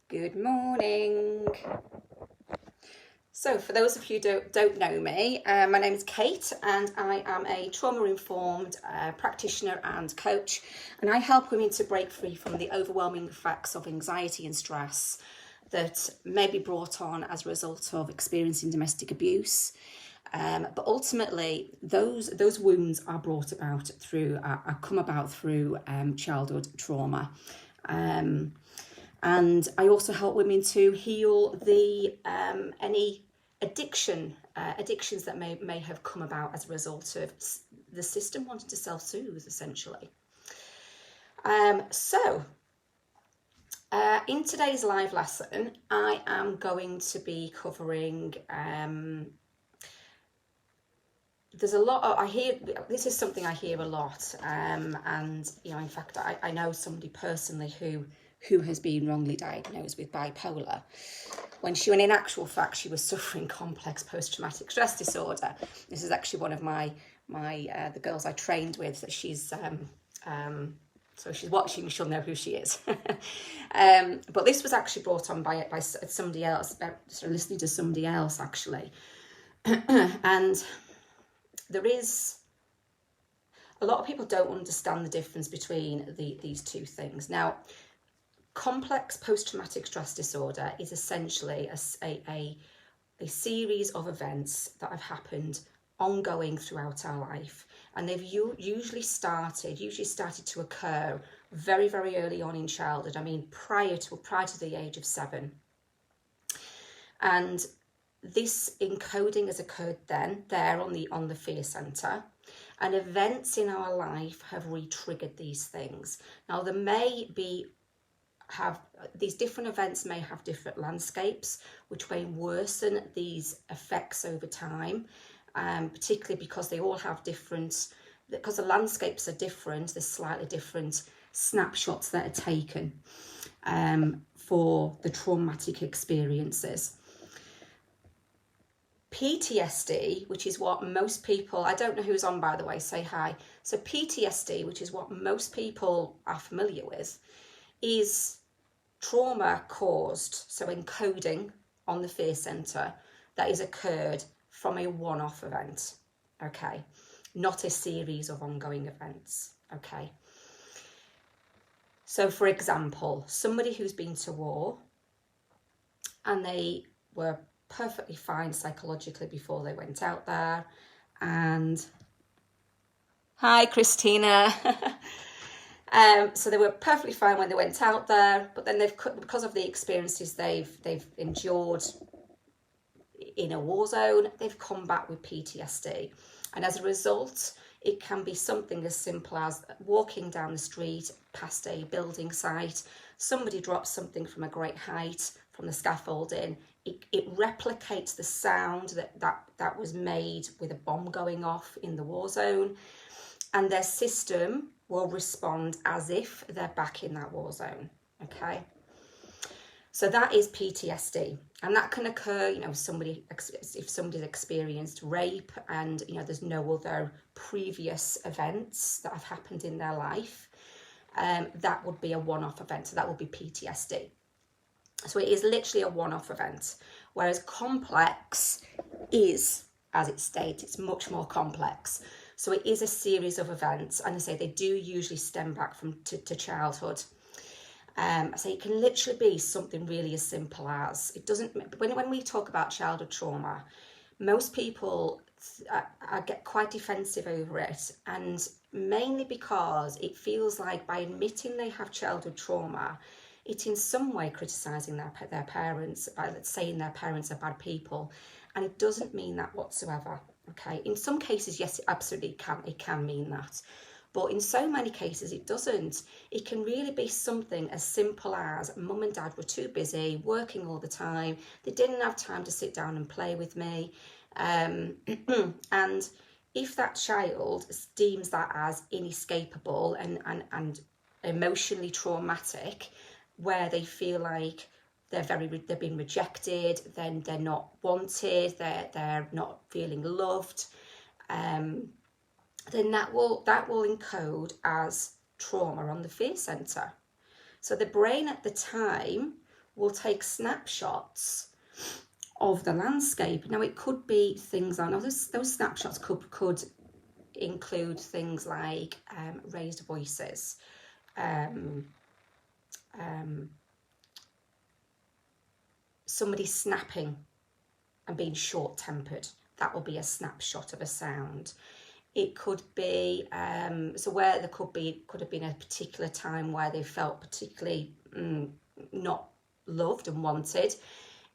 Good morning. So for those of you who don't know me, my name is Kate and I am a trauma-informed practitioner and coach, and I help women to break free from the overwhelming effects of anxiety and stress that may be brought on as a result of experiencing domestic abuse. But ultimately, those wounds are brought about through, come about through childhood trauma. And I also help women to heal the any addictions that may have come about as a result of the system wanting to self-soothe, essentially. In today's live lesson, I am going to be covering. There's a lot. This is something I hear a lot, and in fact, I know somebody personally who has been wrongly diagnosed with bipolar, when in actual fact she was suffering complex post-traumatic stress disorder. This is actually one of the girls I trained with. That she's so she's watching, she'll know who she is. But this was actually brought on by somebody else, sort of listening to somebody else actually. And there is a lot of people don't understand the difference between these two things. Now, complex post-traumatic stress disorder is essentially a series of events that have happened ongoing throughout our life, and they've usually started to occur very, very early on in childhood. I mean, prior to the age of 7. And this encoding has occurred there on the fear center, and events in our life have re-triggered these things. Now, these different events may have different landscapes, which may worsen these effects over time, particularly because they all have because the landscapes are different. There's slightly different snapshots that are taken for the traumatic experiences. PTSD, which is what most people, I don't know who's on, by the way, say hi. So PTSD, which is what most people are familiar with, is trauma caused, so encoding on the fear center that is occurred from a one-off event, okay? Not a series of ongoing events, okay? So for example, somebody who's been to war and they were perfectly fine psychologically before they went out there, and hi Christina. So they were perfectly fine when they went out there, but then because of the experiences they've endured in a war zone, they've come back with PTSD, and as a result, it can be something as simple as walking down the street past a building site. Somebody drops something from a great height from the scaffolding. It replicates the sound that was made with a bomb going off in the war zone, and their system will respond as if they're back in that war zone, okay? So that is PTSD, and that can occur, if somebody's experienced rape and, there's no other previous events that have happened in their life, that would be a one-off event, so that would be PTSD. So it is literally a one-off event, whereas complex is, as it states, it's much more complex. So it is a series of events, and I say they do usually stem back to childhood. So it can literally be something really as simple as, when we talk about childhood trauma, most people get quite defensive over it, and mainly because it feels like by admitting they have childhood trauma, it's in some way criticising their parents, by saying their parents are bad people, and it doesn't mean that whatsoever, okay? In some cases, yes, it absolutely can. It can mean that. But in so many cases, it doesn't. It can really be something as simple as mum and dad were too busy, working all the time. They didn't have time to sit down and play with me. And if that child deems that as inescapable and emotionally traumatic, where they feel like they've been rejected, then they're not wanted, they're not feeling loved, then that will encode as trauma on the fear center. So the brain at the time will take snapshots of the landscape. Now, it could be things like, those snapshots could include things like raised voices, somebody snapping and being short-tempered. That will be a snapshot of a sound. It could be, so where there could have been a particular time where they felt particularly not loved and wanted.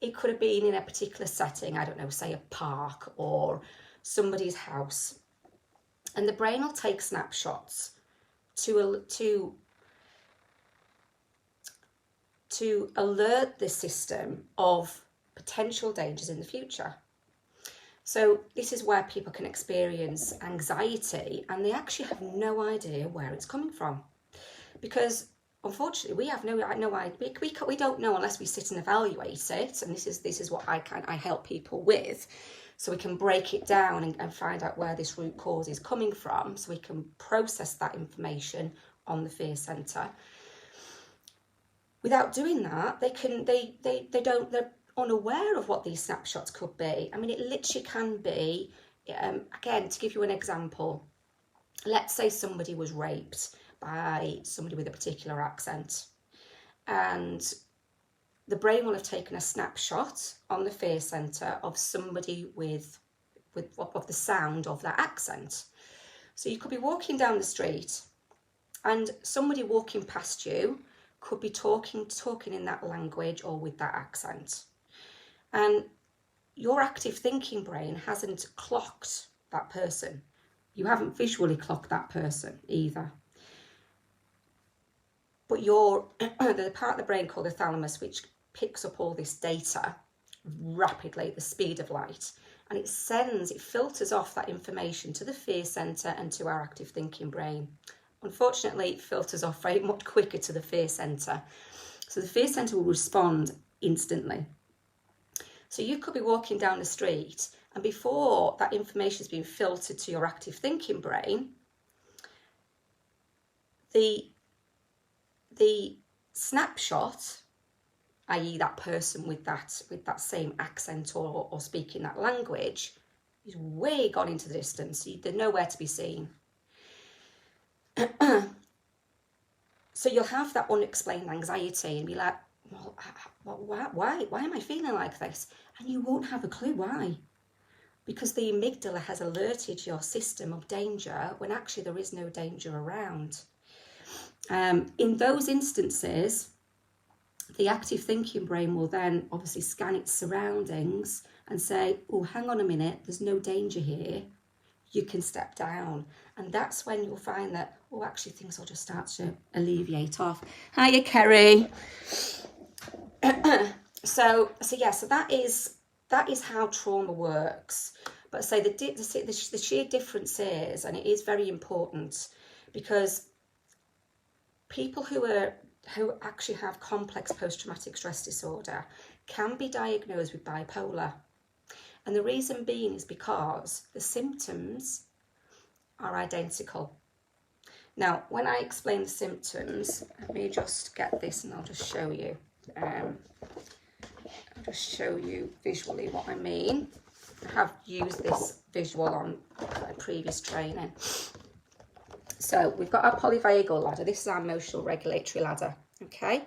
It could have been in a particular setting, I don't know, say a park or somebody's house. And the brain will take snapshots to alert the system of potential dangers in the future. So this is where people can experience anxiety and they actually have no idea where it's coming from. Because unfortunately, we have no idea. We don't know unless we sit and evaluate it. And this is what I help people with. So we can break it down and find out where this root cause is coming from. So we can process that information on the fear centre. Without doing that, they're unaware of what these snapshots could be. I mean, it literally can be, again, to give you an example, let's say somebody was raped by somebody with a particular accent, and the brain will have taken a snapshot on the fear centre of somebody with the sound of that accent. So you could be walking down the street and somebody walking past you could be talking in that language or with that accent. And your active thinking brain hasn't clocked that person. You haven't visually clocked that person either. But the part of the brain called the thalamus, which picks up all this data rapidly at the speed of light, and it filters off that information to the fear centre and to our active thinking brain. Unfortunately, it filters off very much quicker to the fear centre. So the fear centre will respond instantly. So you could be walking down the street, and before that information has been filtered to your active thinking brain, the snapshot, i.e. that person with that same accent or speaking that language, is way gone into the distance. They're nowhere to be seen. So you'll have that unexplained anxiety and be like, well, why am I feeling like this? And you won't have a clue why. Because the amygdala has alerted your system of danger when actually there is no danger around. In those instances, the active thinking brain will then obviously scan its surroundings and say, oh, hang on a minute, there's no danger here. You can step down. And that's when you'll find that, oh, actually things will just start to alleviate off. Hiya, Kerry. So that is how trauma works. But say the sheer difference is, and it is very important, because people who actually have complex post-traumatic stress disorder can be diagnosed with bipolar. And the reason being is because the symptoms are identical. Now, when I explain the symptoms, let me just get this and I'll just show you. I'll just show you visually what I mean. I have used this visual on my previous training. So we've got our polyvagal ladder. This is our emotional regulatory ladder, okay?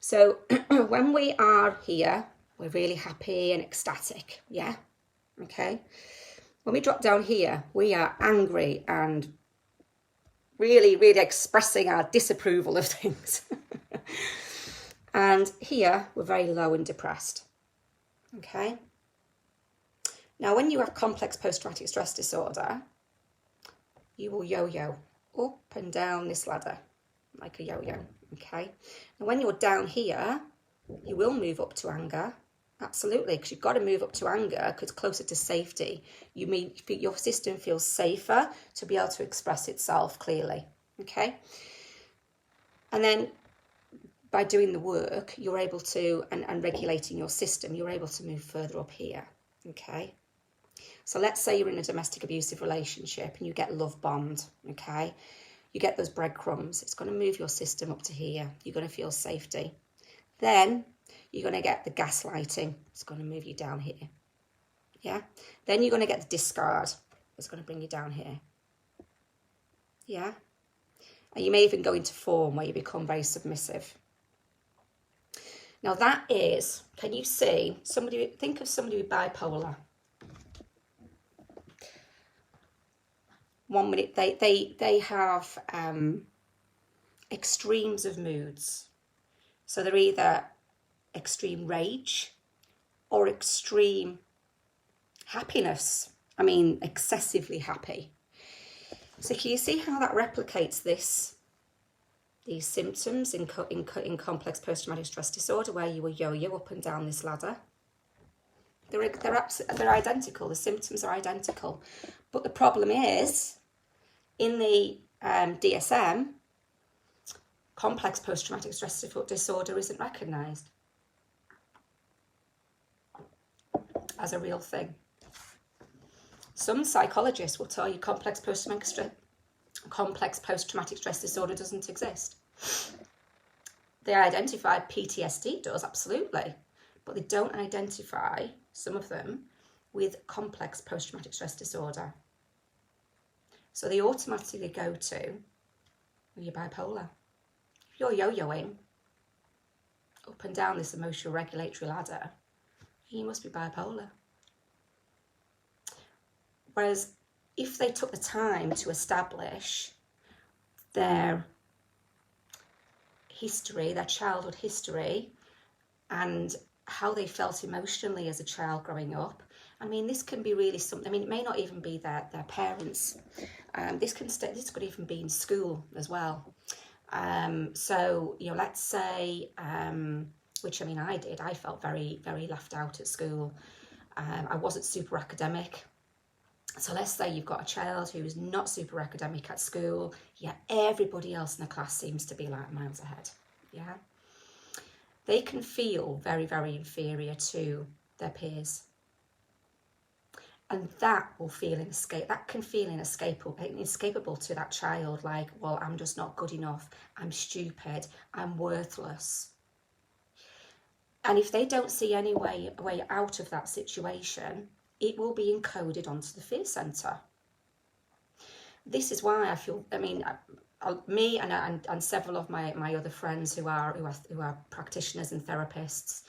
So when we are here, we're really happy and ecstatic, yeah? Okay? When we drop down here, we are angry and really, really expressing our disapproval of things. And here, we're very low and depressed, okay? Now, when you have complex post-traumatic stress disorder, you will yo-yo up and down this ladder like a yo-yo, okay? And when you're down here, you will move up to anger, absolutely, because you've got to move up to anger because it's closer to safety. Your system feels safer to be able to express itself clearly, okay? And then by doing the work, you're able to, and regulating your system, you're able to move further up here, okay? So let's say you're in a domestic abusive relationship and you get love bombed, okay? You get those breadcrumbs. It's going to move your system up to here. You're going to feel safety. Then you're going to get the gaslighting. It's going to move you down here. Yeah. Then you're going to get the discard. It's going to bring you down here. Yeah. And you may even go into form where you become very submissive. Now that is, can you see somebody, think of somebody with bipolar. 1 minute, they have extremes of moods. So they're either extreme rage or extreme happiness. I mean, excessively happy. So can you see how that replicates these symptoms in complex post-traumatic stress disorder, where you will yo-yo up and down this ladder? They're identical. The symptoms are identical. But the problem is, in the DSM, complex post-traumatic stress disorder isn't recognised as a real thing. Some psychologists will tell you complex post-traumatic stress disorder doesn't exist. They identify PTSD does, absolutely, but they don't identify, some of them, with complex post-traumatic stress disorder. So they automatically go to, well, you're bipolar. If you're yo-yoing up and down this emotional regulatory ladder, you must be bipolar. Whereas if they took the time to establish their history, their childhood history, and how they felt emotionally as a child growing up, I mean, this can be really something. I mean, it may not even be their parents. This could even be in school as well. So, you know, let's say, which I mean, I did. I felt very, very left out at school. I wasn't super academic. So let's say you've got a child who's not super academic at school, yet everybody else in the class seems to be like miles ahead. Yeah, they can feel very, very inferior to their peers. And that will feel inescapable to that child, like, well, I'm just not good enough, I'm stupid, I'm worthless. And if they don't see any way out of that situation, it will be encoded onto the fear centre. This is why I feel, I mean, me and several of my other friends who are practitioners and therapists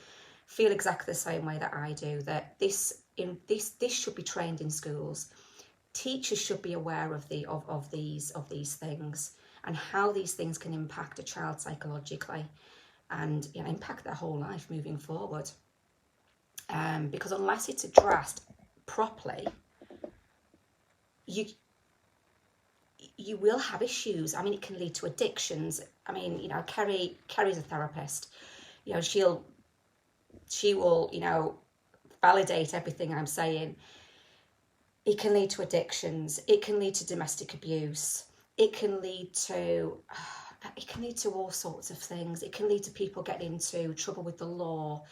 feel exactly the same way that I do, that this should be trained in schools. Teachers should be aware of these things and how these things can impact a child psychologically and, you know, impact their whole life moving forward. Because unless it's addressed properly, you will have issues. I mean, it can lead to addictions. I mean, you know, Kerry's a therapist. You know, she will, you know, validate everything I'm saying. It can lead to addictions. It can lead to domestic abuse. It can lead to all sorts of things. It can lead to people getting into trouble with the law.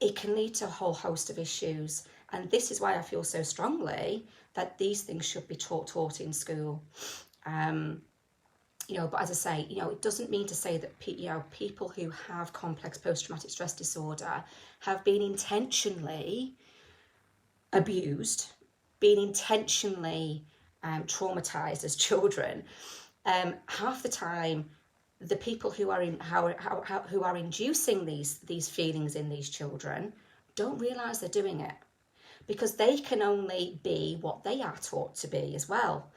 It can lead to a whole host of issues. And this is why I feel so strongly that these things should be taught in school. You know, but as I say, you know, it doesn't mean to say that, you know, people who have complex post-traumatic stress disorder have been intentionally abused, been intentionally traumatized as children. Half the time, the people who are who are inducing these feelings in these children don't realize they're doing it, because they can only be what they are taught to be as well.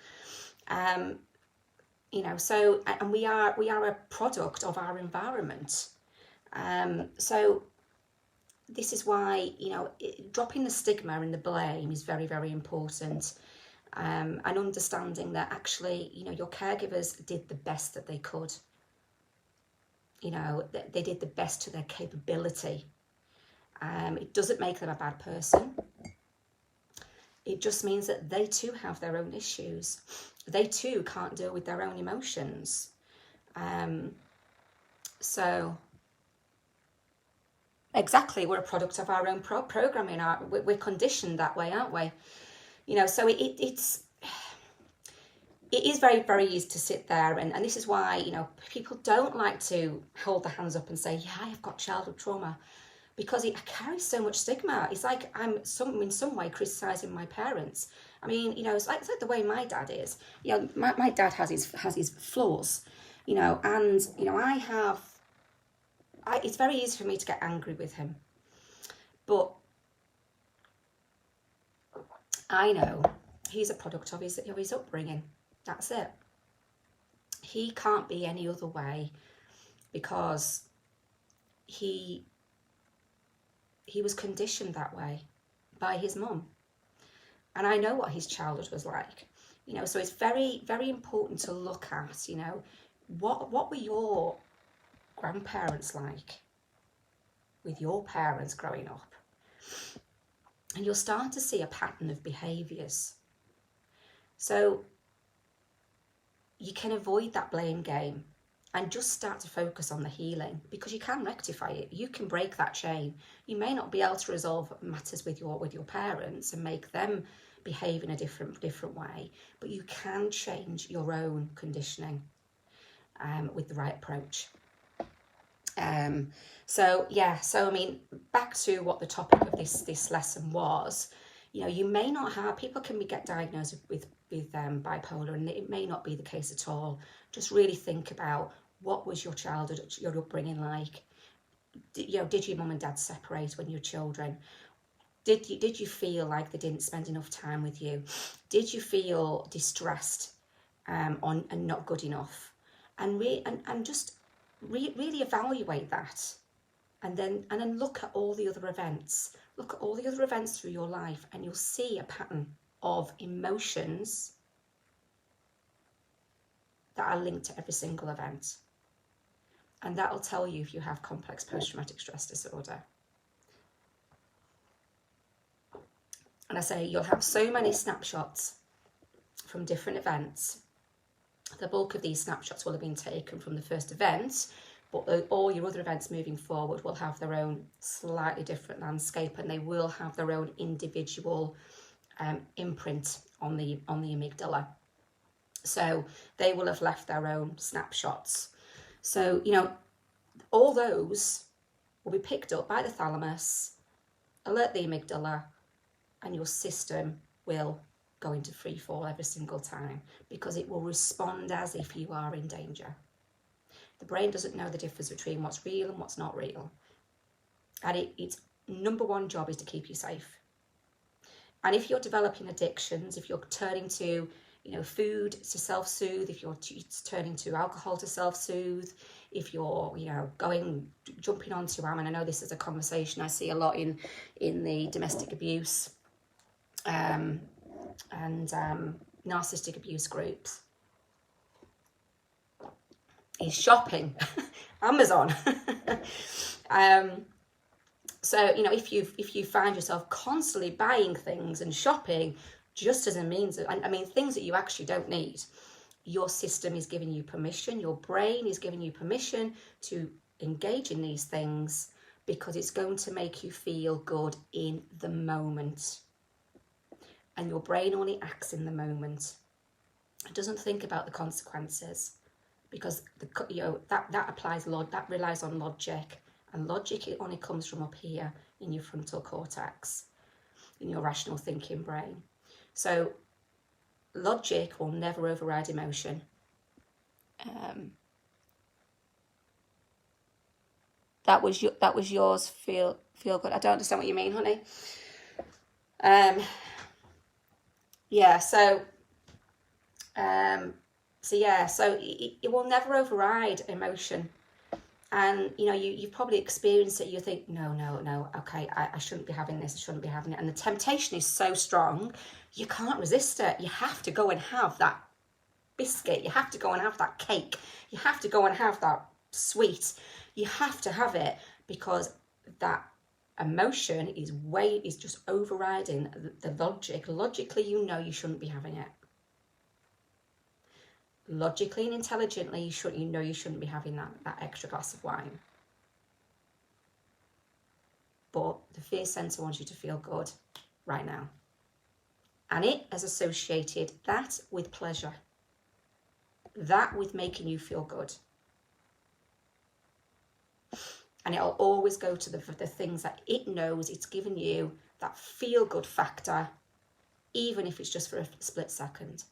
You know, so, and we are a product of our environment. So this is why, you know, dropping the stigma and the blame is very, very important. And understanding that actually, you know, your caregivers did the best that they could. You know, they did the best to their capability. It doesn't make them a bad person. It just means that they too have their own issues. They too can't deal with their own emotions. So, exactly, we're a product of our own programming. We're conditioned that way, aren't we? You know, so it is very, very easy to sit there, and this is why, you know, people don't like to hold their hands up and say, yeah, I've got childhood trauma. because I carry so much stigma. It's like I'm in some way criticising my parents. I mean, you know, it's like the way my dad is. You know, my dad has his flaws, you know, and, you know, it's very easy for me to get angry with him. But I know he's a product of his upbringing. That's it. He can't be any other way because he was conditioned that way by his mum. And I know what his childhood was like, you know, so it's very, very important to look at, you know, what were your grandparents like with your parents growing up? And you'll start to see a pattern of behaviours. So you can avoid that blame game and just start to focus on the healing, because you can rectify it. You can break that chain. You may not be able to resolve matters with your parents and make them behave in a different way, but you can change your own conditioning with the right approach. So I mean, back to what the topic of this lesson was. You know, you may not have, people can get diagnosed with bipolar, and it may not be the case at all. Just really think about, what was your childhood, your upbringing like? Did your mum and dad separate when you were children? Did you feel like they didn't spend enough time with you? Did you feel distressed and not good enough? And just really evaluate that, and then look at all the other events. Look at all the other events through your life, and you'll see a pattern of emotions that are linked to every single event. And that'll tell you if you have complex post-traumatic stress disorder. And I say, you'll have so many snapshots from different events. The bulk of these snapshots will have been taken from the first event, but all your other events moving forward will have their own slightly different landscape, and they will have their own individual imprint on the amygdala. So they will have left their own snapshots. So, you know, all those will be picked up by the thalamus, alert the amygdala, and your system will go into free fall every single time, because it will respond as if you are in danger. The brain doesn't know the difference between what's real and what's not real. And its number one job is to keep you safe. And if you're developing addictions, if you're turning to, you know, food to self-soothe, if you're turning to alcohol to self-soothe, if you're, you know, jumping onto, and I know this is a conversation I see a lot in the domestic abuse and narcissistic abuse groups, is shopping. Amazon. So, you know, if you find yourself constantly buying things and shopping just as a means of, I mean, things that you actually don't need, your system is giving you permission, your brain is giving you permission to engage in these things, because it's going to make you feel good in the moment. And your brain only acts in the moment. It doesn't think about the consequences, because that relies on logic, and logic, it only comes from up here in your frontal cortex, in your rational thinking brain. So logic will never override emotion. That was yours. Feel good. I don't understand what you mean, honey. So it will never override emotion. And, you know, you've probably experienced it. You think, no, okay, I shouldn't be having this, I shouldn't be having it. And the temptation is so strong, you can't resist it. You have to go and have that biscuit. You have to go and have that cake. You have to go and have that sweet. You have to have it, because that emotion is just overriding the logic. Logically, you know you shouldn't be having it. Logically and intelligently, you shouldn't be having that extra glass of wine. But the fear center wants you to feel good right now. And it has associated that with pleasure. That with making you feel good. And it'll always go to the things that it knows it's given you that feel good factor, even if it's just for a split second.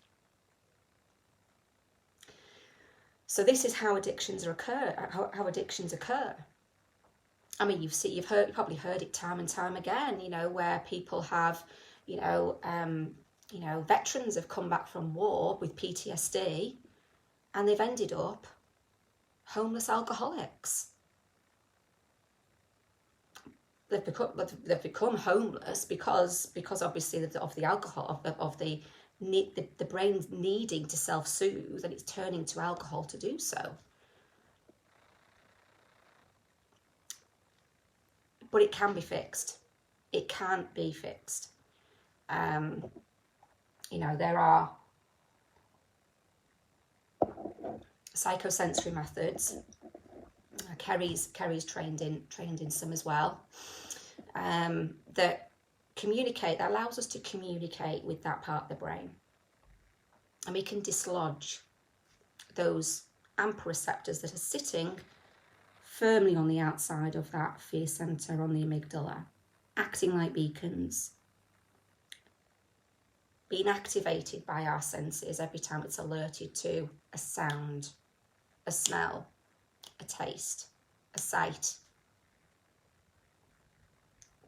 So this is how addictions occur. I mean, you've probably heard it time and time again, you know, where people have, veterans have come back from war with PTSD and they've ended up homeless alcoholics. They've become homeless because obviously of the alcohol, of the brain needing to self-soothe, and it's turning to alcohol to do so. But it can be fixed. It can be fixed. There are psychosensory methods. Kerry's trained in some as well. That allows us to communicate with that part of the brain, and we can dislodge those AMPA receptors that are sitting firmly on the outside of that fear center on the amygdala, acting like beacons, being activated by our senses every time it's alerted to a sound, a smell, a taste, a sight.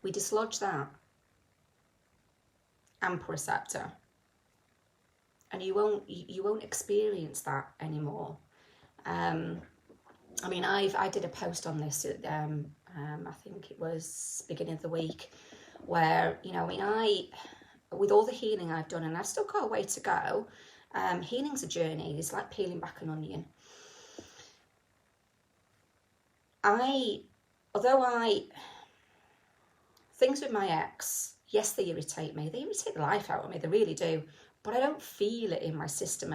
We dislodge that AMPA receptor, and you won't experience that anymore. I mean, I did a post on this at, I think it was beginning of the week, where, with all the healing I've done, and I've still got a way to go, healing's a journey. It's like peeling back an onion. Things with my ex, yes, they irritate me. They irritate the life out of me, they really do. But I don't feel it in my system